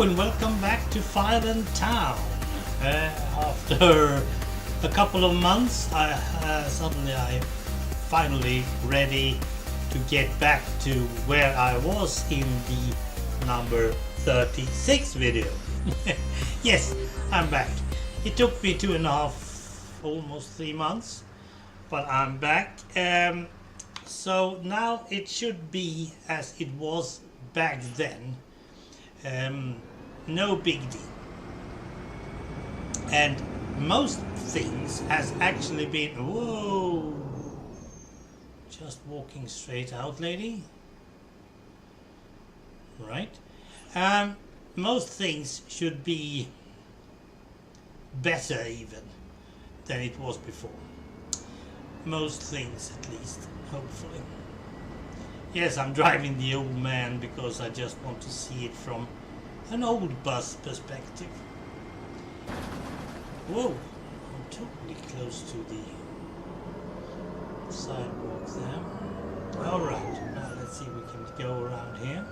Hello and welcome back to Filen Town. After a couple of months, I'm finally ready to get back to where I was in the number 36 video. Yes, I'm back. It took me 2.5, almost 3 months, but I'm back. So now it should be as it was back then. No big deal. And most things has actually been... Whoa! Just walking straight out, lady. Right. Most things should be better even than it was before. Most things, at least, hopefully. Yes, I'm driving the old man because I just want to see it from an old bus perspective. Whoa, I'm totally close to the sidewalk there. Alright, now let's see if we can go around here.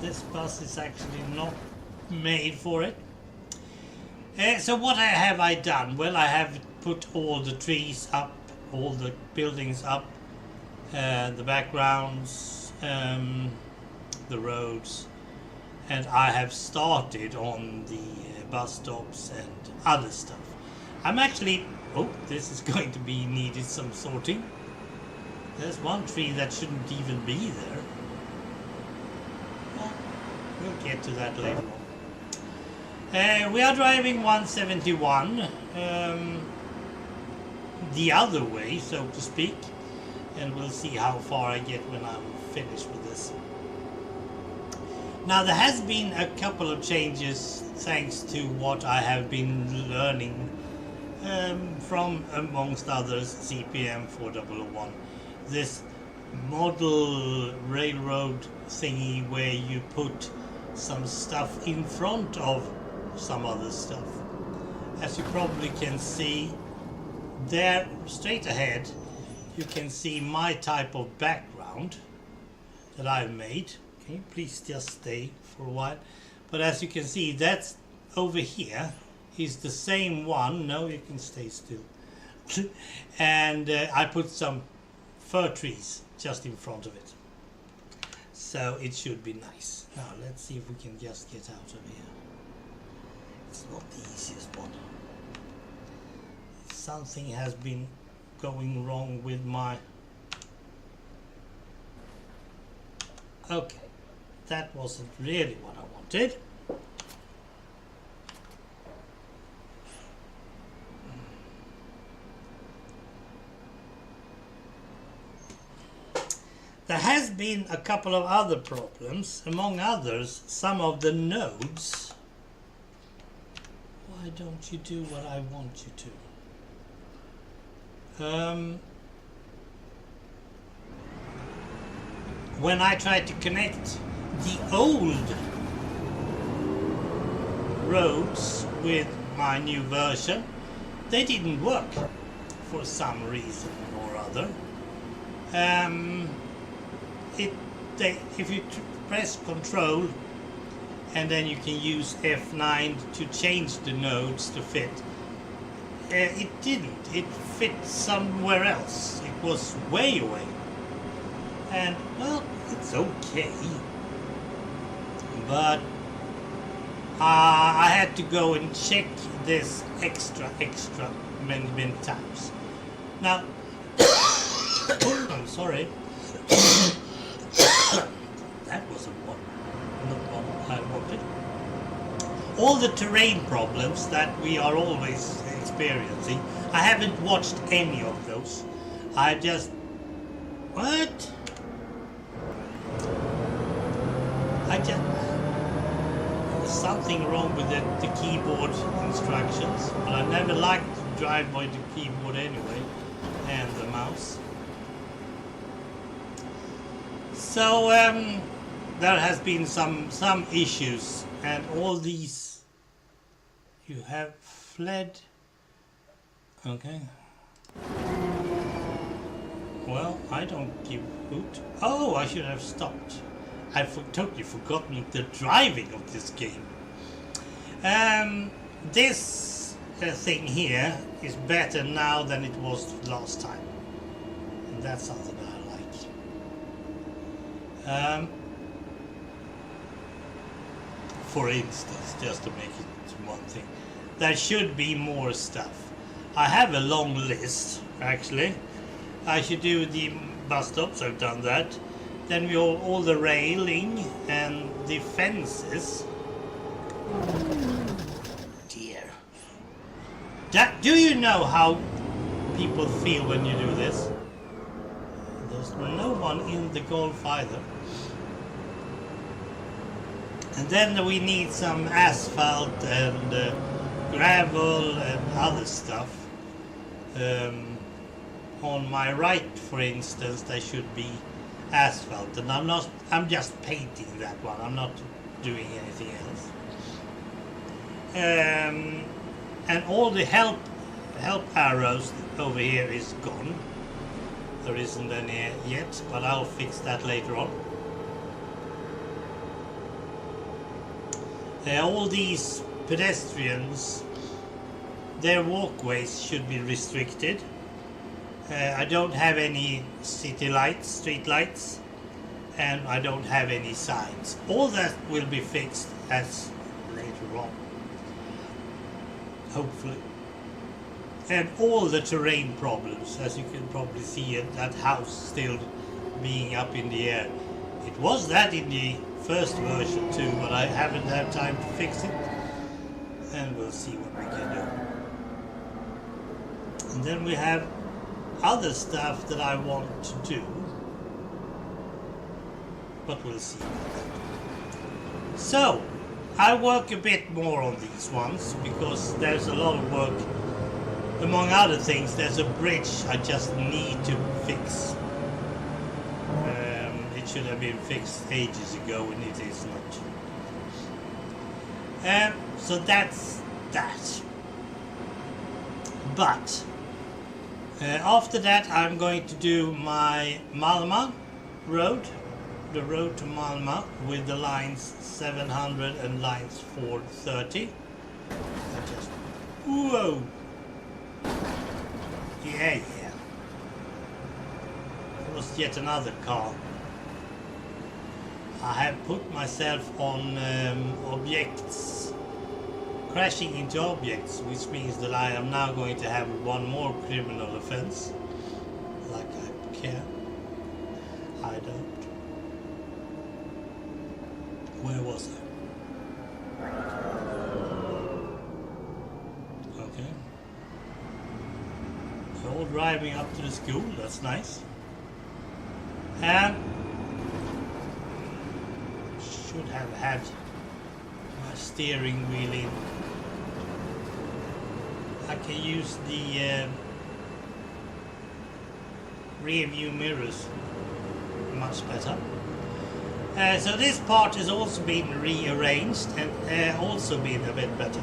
This bus is actually not made for it. So what have I done? Well, I have put all the trees up, all the buildings up, the backgrounds, the roads, and I have started on the bus stops and other stuff. I'm actually... Oh, this is going to be needed some sorting. There's one tree that shouldn't even be there. Well, we'll get to that later on. We are driving 171 the other way, so to speak, and we'll see how far I get when I'm finished with this. Now there has been a couple of changes thanks to what I have been learning from, amongst others, CPM 4001. This model railroad thingy where you put some stuff in front of some other stuff. As you probably can see there, straight ahead, you can see my type of background that I've made. Can you please just stay for a while? But as you can see, that's over here is the same one. No, you can stay still. And I put some fir trees just in front of it, so it should be nice. Now let's see if we can just get out of here. It's not the easiest one. Something has been going wrong with my... Okay, that wasn't really what I wanted. There has been a couple of other problems, among others, some of the nodes. Why don't you do what I want you to? When I tried to connect the old roads with my new version, they didn't work for some reason or other. If you press Control and then you can use F9 to change the nodes to fit, it didn't. It fit somewhere else. It was way away. And, well, it's okay. But I had to go and check this extra many times. Now, I'm sorry. That wasn't not what I wanted. All the terrain problems that we are always experiencing, I haven't watched any of those. I just... What? There's something wrong with the keyboard instructions, but I never liked to drive by the keyboard anyway, and the mouse. So there has been some issues, and all these... You have fled. Okay. Well, I don't give a hoot. Oh, I should have stopped. totally forgotten the driving of this game. This thing here is better now than it was last time. And that's something I like. For instance, just to make it one thing, there should be more stuff. I have a long list, actually. I should do the bus stops, I've done that. Then we have all the railing and the fences. Dear. Do you know how people feel when you do this? There's no one in the Golf either. And then we need some asphalt and gravel and other stuff. On my right, for instance, there should be asphalt, and I'm just painting that one. I'm not doing anything else. And all the help arrows over here is gone. There isn't any yet, but I'll fix that later on. All these pedestrians, their walkways should be restricted. I don't have any city lights, street lights, and I don't have any signs. All that will be fixed as later on, hopefully. And all the terrain problems, as you can probably see, that house still being up in the air. It was that in the first version too, but I haven't had time to fix it, and we'll see what we can do. And then we have other stuff that I want to do, but we'll see. So I work a bit more on these ones because there's a lot of work. Among other things, there's a bridge I just need to fix. It should have been fixed ages ago, and it is not. So that's that. But after that, I'm going to do my Malmö road, the road to Malmö, with the lines 700 and lines 430. Whoa! Yeah. It was yet another car. I have put myself on objects, crashing into objects, which means that I am now going to have one more criminal offense. Like I care. I don't. Where was I? Okay. So all driving up to the school, that's nice. And should have had my steering wheel in. I can use the rear view mirrors much better. So this part has also been rearranged and also been a bit better.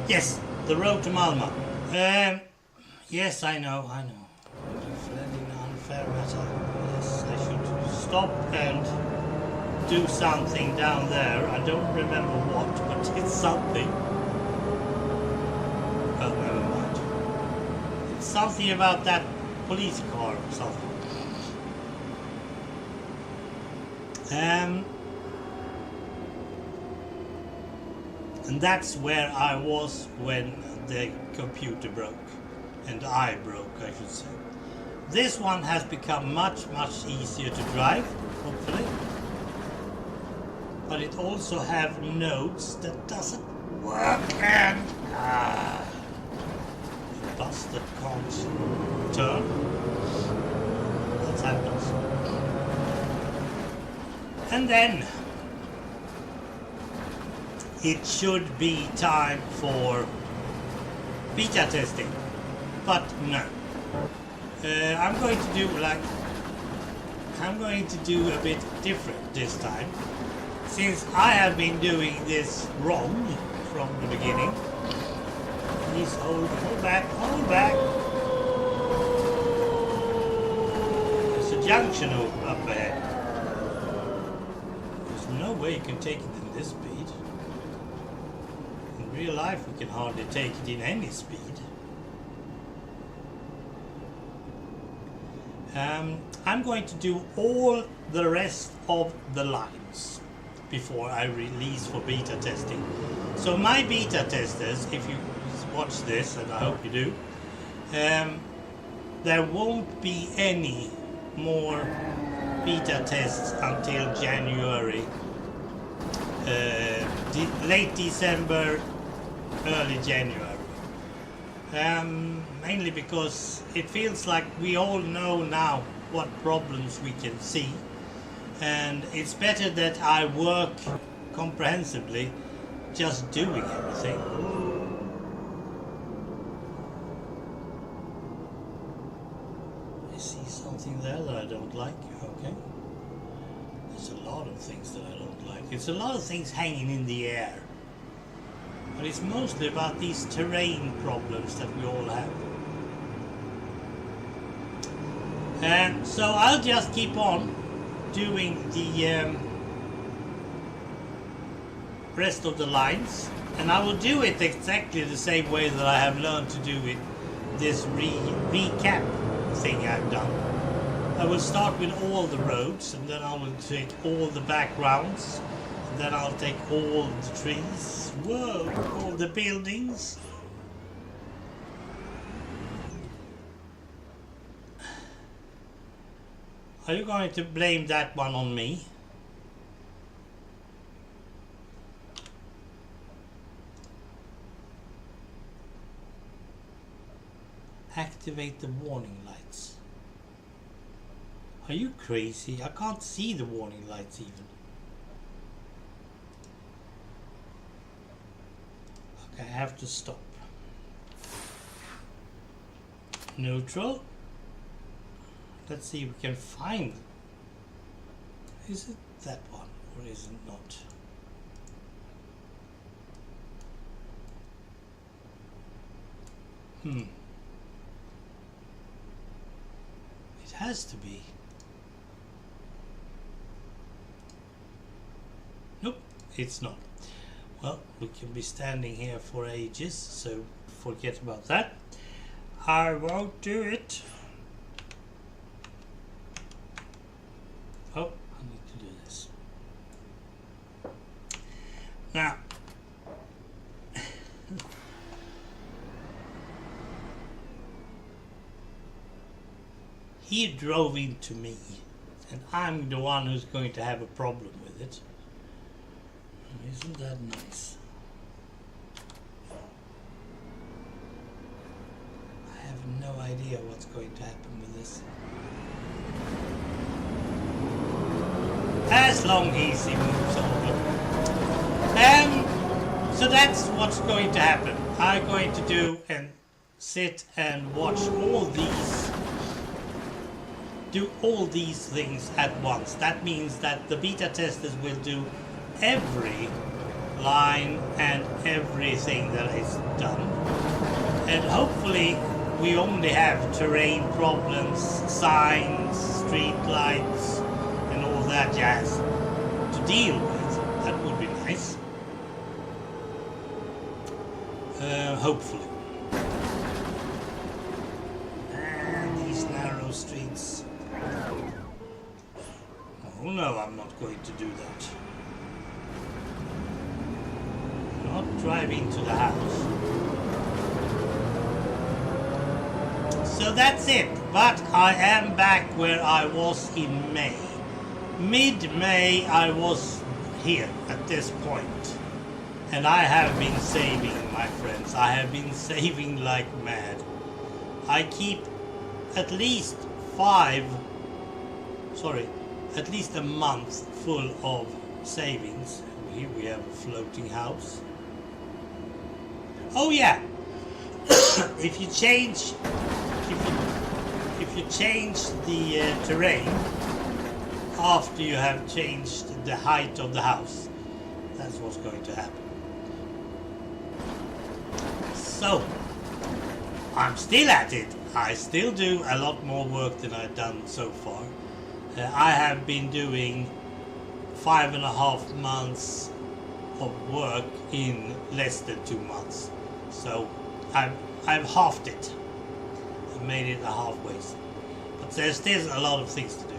Yes, the road to Malmö. Yes, I know. Defending unfair matter. Yes, I should stop and do something down there. I don't remember what, but it's something. Oh, never mind. It's something about that police car or something. And that's where I was when the computer broke. And I broke, I should say. This one has become much easier to drive, hopefully. But it also have nodes that doesn't work, and the bus that can't turn. That happens. And then it should be time for beta testing, but no. I'm going to do a bit different this time, since I have been doing this wrong from the beginning. Please hold back. There's a junction up ahead. no way you can take it in this speed. In real life we can hardly take it in any speed. I'm going to do all the rest of the lines before I release for beta testing. So my beta testers, if you watch this, and I hope you do, there won't be any more beta tests until January, late December, early January. Mainly because it feels like we all know now what problems we can see, and it's better that I work comprehensively just doing everything. I see something there that I don't like. Okay, there's a lot of things that I don't like. It's a lot of things hanging in the air, but it's mostly about these terrain problems that we all have. And so I'll just keep on doing the rest of the lines, and I will do it exactly the same way that I have learned to do it, this recap thing I've done. I will start with all the roads, and then I will take all the backgrounds, and then I'll take all the trees, whoa, all the buildings. Are you going to blame that one on me? Activate the warning lights. Are you crazy? I can't see the warning lights even. Okay, I have to stop. Neutral. Let's see if we can find. Is it that one or is it not? It has to be. Nope, it's not. Well, we can be standing here for ages, so forget about that. I won't do it. Oh, I need to do this. Now, he drove into me, and I'm the one who's going to have a problem with it. Isn't that nice? I have no idea what's going to happen with this. As long as he moves over. So that's what's going to happen. I'm going to do and sit and watch all these, do all these things at once. That means that the beta testers will do every line and everything that is done. And hopefully we only have terrain problems, signs, street lights, and all that jazz to deal with. That would be nice. Hopefully. And these narrow streets. Oh no, I'm not going to do that. Not drive into the house. So that's it. But I am back where I was in May. Mid-May I was here at this point. And I have been saving, my friends. I have been saving like mad. I keep at least at least a month full of savings. Here we have a floating house. Oh yeah, if you change the terrain after you have changed the height of the house, that's what's going to happen. So I'm still at it. I still do a lot more work than I've done so far. I have been doing 5.5 months of work in less than 2 months. So I've halved it. I made it a halfway. But there's still a lot of things to do.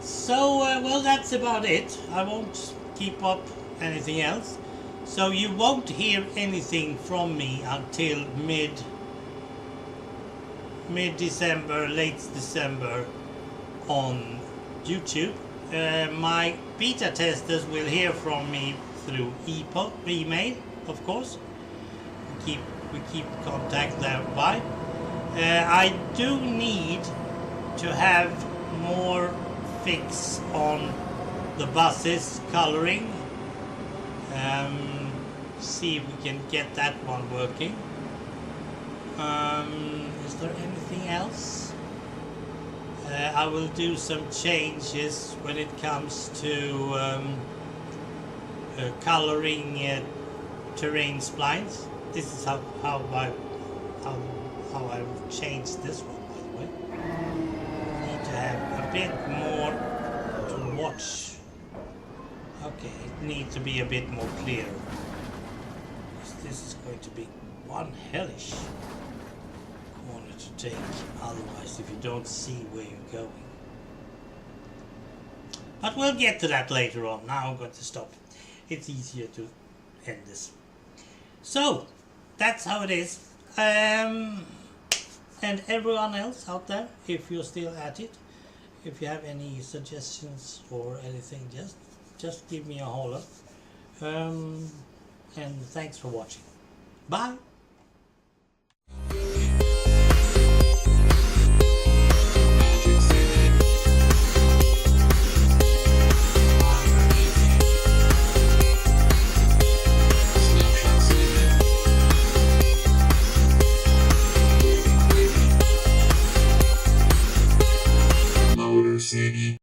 So well, that's about it. I won't keep up anything else. So you won't hear anything from me until mid-December, late December on YouTube. My beta testers will hear from me through email, of course. We keep contact thereby. I do need to have more fix on the buses coloring. See if we can get that one working. Is there anything else? I will do some changes when it comes to coloring terrain splines. This is how I've changed this one, by the way. Need to have a bit more to watch. Okay, it needs to be a bit more clear. This is going to be one hellish corner to take, otherwise if you don't see where you're going. But we'll get to that later on. Now I'm going to stop. It's easier to end this. So that's how it is. And everyone else out there, if you're still at it, if you have any suggestions or anything, just give me a holler. And thanks for watching. Bye.